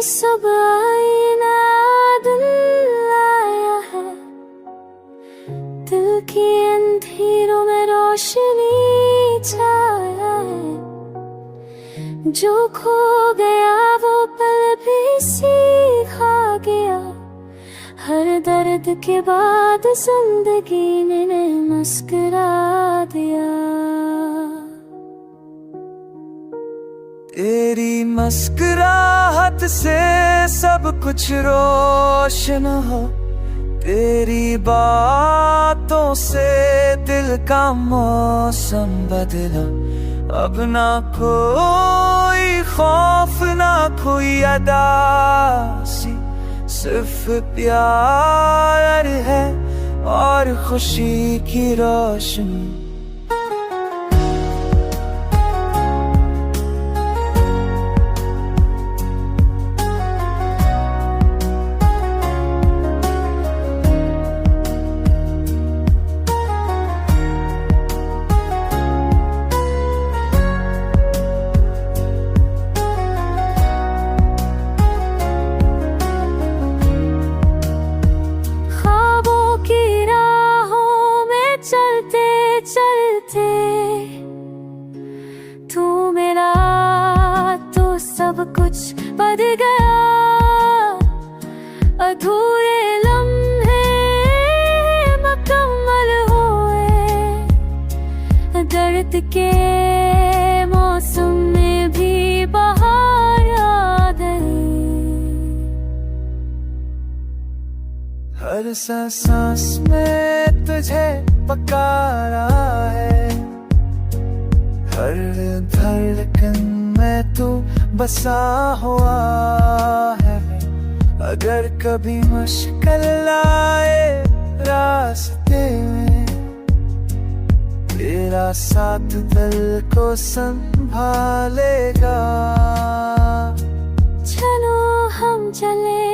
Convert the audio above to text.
सब आईना दिल लाया है, दिल की अंधेरों में रोशनी छाया है। जो खो गया वो पल भी सीखा गया, हर दर्द के बाद जिंदगी ने मुस्कुरा दिया। तेरी मुस्कुराहट से सब कुछ रोशन हो, तेरी बातों से दिल का मौसम बदला। अब ना कोई खौफ ना कोई अदासी, सिर्फ प्यार है और खुशी की रोशनी। चलते तू मेरा तो सब कुछ बदल गया। अधूरे लम्हे मुकम्मल हुए, दर्द के मौसम में भी बहार आ गई। हर सांस में तुझे पुकारा है, हर धड़कन में तू बसा हुआ है। अगर कभी मुश्किल आए रास्ते में, तेरा साथ दिल को संभालेगा। चलो हम चले